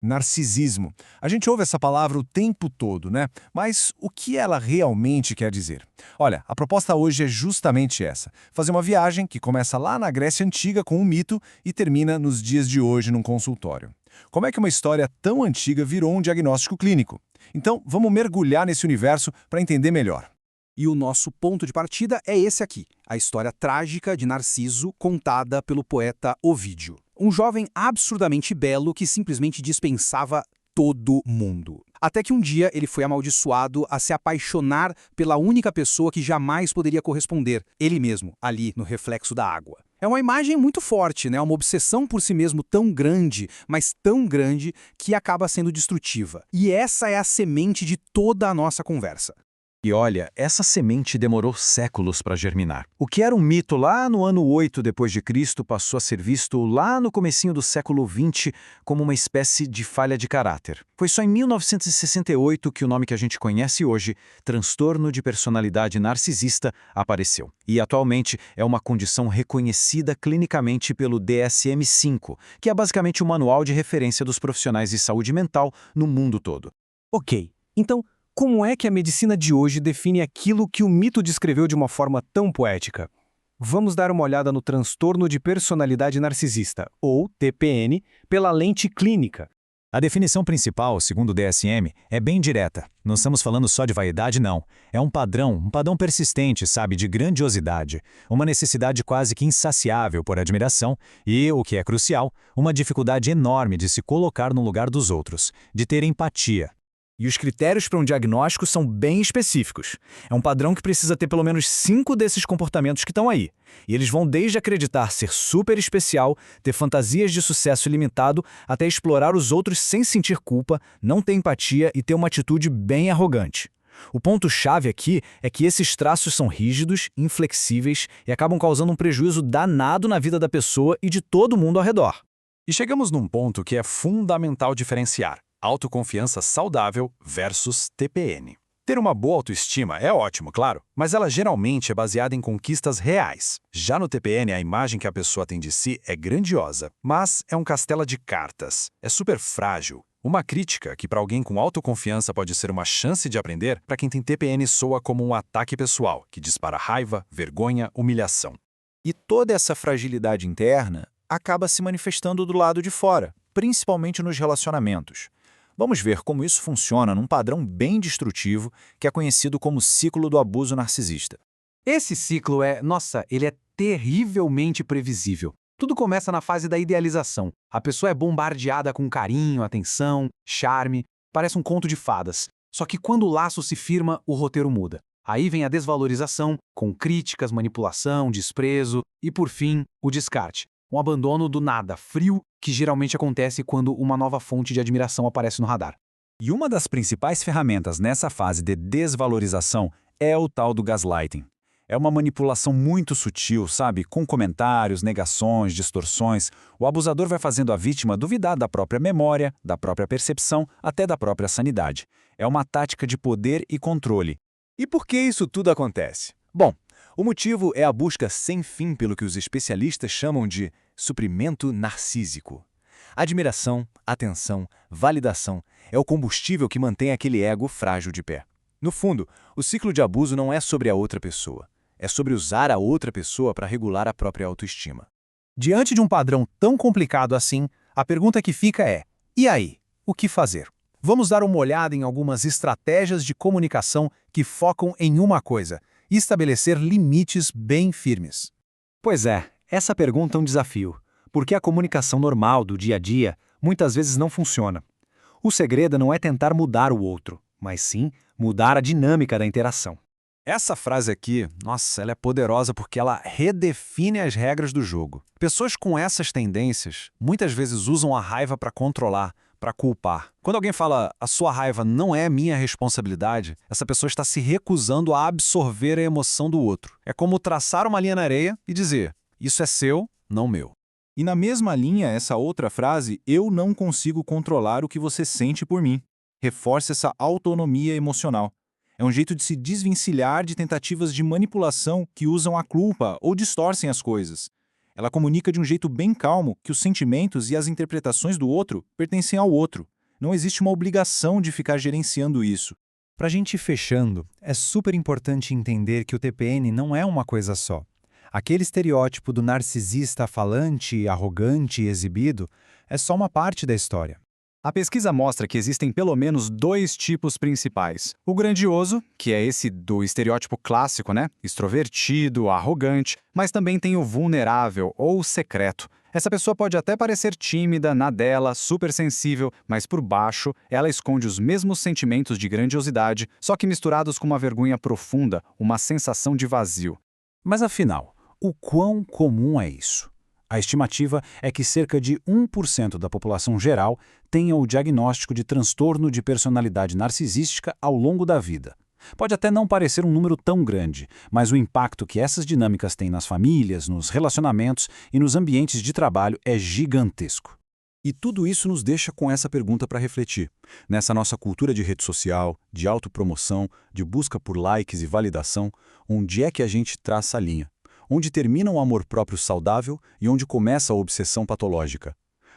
Narcisismo. A gente ouve essa palavra o tempo todo, né? Mas o que ela realmente quer dizer? Olha, a proposta hoje é justamente essa: fazer uma viagem que começa lá na Grécia Antiga com um mito e termina nos dias de hoje num consultório. Como é que uma história tão antiga virou um diagnóstico clínico? Então, vamos mergulhar nesse universo para entender melhor. E o nosso ponto de partida é esse aqui, a história trágica de Narciso contada pelo poeta Ovídio. Um jovem absurdamente belo que simplesmente dispensava todo mundo. Até que um dia ele foi amaldiçoado a se apaixonar pela única pessoa que jamais poderia corresponder, ele mesmo, ali no reflexo da água. É uma imagem muito forte, né? Uma obsessão por si mesmo tão grande, mas tão grande, que acaba sendo destrutiva. E essa é a semente de toda a nossa conversa. E olha, essa semente demorou séculos para germinar. O que era um mito lá no ano 8 depois de Cristo passou a ser visto lá no comecinho do século 20 como uma espécie de falha de caráter. Foi só em 1968 que o nome que a gente conhece hoje, transtorno de personalidade narcisista, apareceu. E atualmente é uma condição reconhecida clinicamente pelo DSM-5, que é basicamente o manual de referência dos profissionais de saúde mental no mundo todo. Ok, então como é que a medicina de hoje define aquilo que o mito descreveu de uma forma tão poética? Vamos dar uma olhada no transtorno de personalidade narcisista, ou TPN, pela lente clínica. A definição principal, segundo o DSM, é bem direta. Não estamos falando só de vaidade, não. É um padrão persistente, sabe, de grandiosidade, uma necessidade quase que insaciável por admiração e, o que é crucial, uma dificuldade enorme de se colocar no lugar dos outros, de ter empatia. E os critérios para um diagnóstico são bem específicos. É um padrão que precisa ter pelo menos 5 desses comportamentos que estão aí. E eles vão desde acreditar ser super especial, ter fantasias de sucesso ilimitado, até explorar os outros sem sentir culpa, não ter empatia e ter uma atitude bem arrogante. O ponto-chave aqui é que esses traços são rígidos, inflexíveis e acabam causando um prejuízo danado na vida da pessoa e de todo mundo ao redor. E chegamos num ponto que é fundamental diferenciar: autoconfiança saudável versus TPN. Ter uma boa autoestima é ótimo, claro, mas ela geralmente é baseada em conquistas reais. Já no TPN, a imagem que a pessoa tem de si é grandiosa, mas é um castelo de cartas. É super frágil. Uma crítica que para alguém com autoconfiança pode ser uma chance de aprender, para quem tem TPN soa como um ataque pessoal, que dispara raiva, vergonha, humilhação. E toda essa fragilidade interna acaba se manifestando do lado de fora, principalmente nos relacionamentos. Vamos ver como isso funciona num padrão bem destrutivo que é conhecido como ciclo do abuso narcisista. Esse ciclo ele é terrivelmente previsível. Tudo começa na fase da idealização. A pessoa é bombardeada com carinho, atenção, charme, parece um conto de fadas. Só que quando o laço se firma, o roteiro muda. Aí vem a desvalorização, com críticas, manipulação, desprezo e, por fim, o descarte. Um abandono do nada, frio, que geralmente acontece quando uma nova fonte de admiração aparece no radar. E uma das principais ferramentas nessa fase de desvalorização é o tal do gaslighting. É uma manipulação muito sutil, sabe? Com comentários, negações, distorções. O abusador vai fazendo a vítima duvidar da própria memória, da própria percepção, até da própria sanidade. É uma tática de poder e controle. E por que isso tudo acontece? Bom, o motivo é a busca sem fim pelo que os especialistas chamam de suprimento narcísico. Admiração, atenção, validação é o combustível que mantém aquele ego frágil de pé. No fundo, o ciclo de abuso não é sobre a outra pessoa. É sobre usar a outra pessoa para regular a própria autoestima. Diante de um padrão tão complicado assim, a pergunta que fica é: e aí? O que fazer? Vamos dar uma olhada em algumas estratégias de comunicação que focam em uma coisa: estabelecer limites bem firmes. Pois é, essa pergunta é um desafio, porque a comunicação normal do dia a dia muitas vezes não funciona. O segredo não é tentar mudar o outro, mas sim mudar a dinâmica da interação. Essa frase aqui, nossa, ela é poderosa porque ela redefine as regras do jogo. Pessoas com essas tendências muitas vezes usam a raiva para controlar, para culpar. Quando alguém fala, a sua raiva não é minha responsabilidade, essa pessoa está se recusando a absorver a emoção do outro. É como traçar uma linha na areia e dizer, isso é seu, não meu. E na mesma linha, essa outra frase, eu não consigo controlar o que você sente por mim, reforça essa autonomia emocional. É um jeito de se desvencilhar de tentativas de manipulação que usam a culpa ou distorcem as coisas. Ela comunica de um jeito bem calmo que os sentimentos e as interpretações do outro pertencem ao outro. Não existe uma obrigação de ficar gerenciando isso. Para a gente ir fechando, é super importante entender que o TPN não é uma coisa só. Aquele estereótipo do narcisista falante, arrogante e exibido é só uma parte da história. A pesquisa mostra que existem pelo menos 2 tipos principais. O grandioso, que é esse do estereótipo clássico, né? Extrovertido, arrogante, mas também tem o vulnerável ou secreto. Essa pessoa pode até parecer tímida, na dela, super sensível, mas por baixo ela esconde os mesmos sentimentos de grandiosidade, só que misturados com uma vergonha profunda, uma sensação de vazio. Mas afinal, o quão comum é isso? A estimativa é que cerca de 1% da população geral tenha o diagnóstico de transtorno de personalidade narcisística ao longo da vida. Pode até não parecer um número tão grande, mas o impacto que essas dinâmicas têm nas famílias, nos relacionamentos e nos ambientes de trabalho é gigantesco. E tudo isso nos deixa com essa pergunta para refletir. Nessa nossa cultura de rede social, de autopromoção, de busca por likes e validação, onde é que a gente traça a linha? Onde termina o amor próprio saudável e onde começa a obsessão patológica?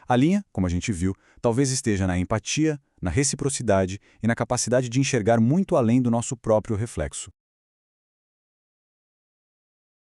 A linha, como a gente viu, talvez esteja na empatia, na reciprocidade e na capacidade de enxergar muito além do nosso próprio reflexo.